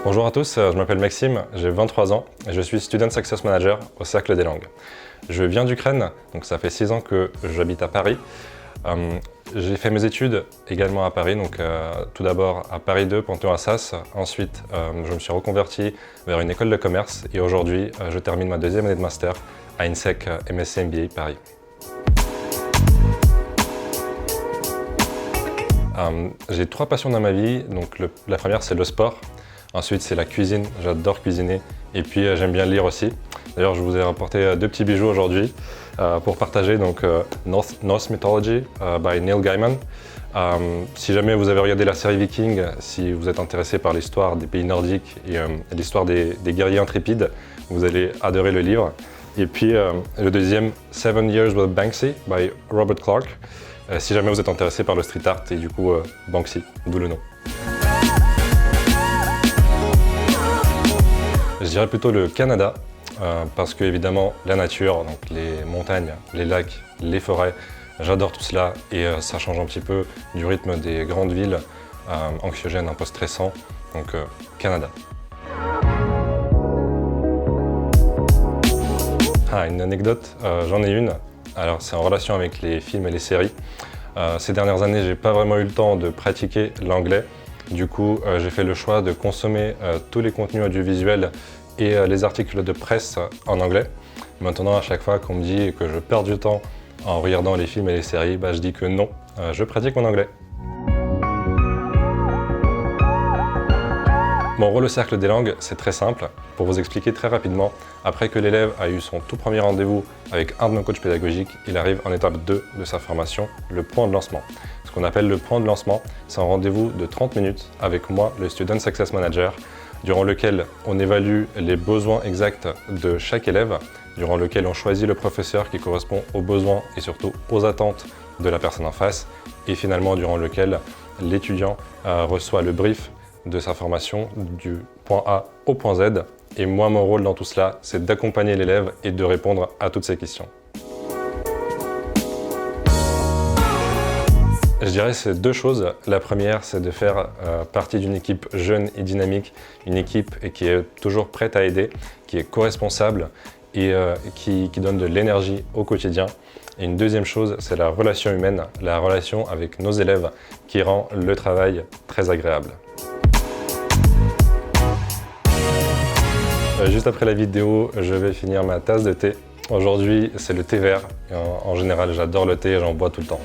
Bonjour à tous, je m'appelle Maxime, j'ai 23 ans et je suis Student Success Manager au Cercle des Langues. Je viens d'Ukraine, donc ça fait 6 ans que j'habite à Paris. J'ai fait mes études également à Paris, donc tout d'abord à Paris 2, Panthéon-Assas. Ensuite, je me suis reconverti vers une école de commerce et aujourd'hui, je termine ma deuxième année de master à INSEC MSc MBA Paris. J'ai 3 passions dans ma vie, donc la première c'est le sport. Ensuite, c'est la cuisine, j'adore cuisiner. Et puis, j'aime bien lire aussi. D'ailleurs, je vous ai rapporté 2 petits bijoux aujourd'hui pour partager. Donc, Norse Mythology by Neil Gaiman. Si jamais vous avez regardé la série Viking, si vous êtes intéressé par l'histoire des pays nordiques et l'histoire des guerriers intrépides, vous allez adorer le livre. Et puis, le deuxième, 7 Years with Banksy by Robert Clark. Si jamais vous êtes intéressé par le street art et du coup, Banksy, d'où le nom. Je dirais plutôt le Canada, parce que évidemment la nature, donc les montagnes, les lacs, les forêts, j'adore tout cela et ça change un petit peu du rythme des grandes villes anxiogènes, un peu stressants, donc Canada. Une anecdote, j'en ai une. Alors c'est en relation avec les films et les séries. Ces dernières années, j'ai pas vraiment eu le temps de pratiquer l'anglais. Du coup, j'ai fait le choix de consommer tous les contenus audiovisuels et les articles de presse en anglais. Maintenant, à chaque fois qu'on me dit que je perds du temps en regardant les films et les séries, je dis que non, je pratique mon anglais. Mon rôle au Cercle des Langues, c'est très simple. Pour vous expliquer très rapidement, après que l'élève a eu son tout premier rendez-vous avec un de nos coachs pédagogiques, il arrive en étape 2 de sa formation, le point de lancement. Ce qu'on appelle le point de lancement, c'est un rendez-vous de 30 minutes avec moi, le Student Success Manager, durant lequel on évalue les besoins exacts de chaque élève, durant lequel on choisit le professeur qui correspond aux besoins et surtout aux attentes de la personne en face, et finalement durant lequel l'étudiant reçoit le brief de sa formation du point A au point Z. Et moi, mon rôle dans tout cela, c'est d'accompagner l'élève et de répondre à toutes ses questions. Je dirais c'est 2 choses. La première, c'est de faire partie d'une équipe jeune et dynamique, une équipe qui est toujours prête à aider, qui est co-responsable et qui donne de l'énergie au quotidien. Et une deuxième chose, c'est la relation humaine, la relation avec nos élèves qui rend le travail très agréable. Juste après la vidéo, je vais finir ma tasse de thé. Aujourd'hui, c'est le thé vert. En général, j'adore le thé et j'en bois tout le temps.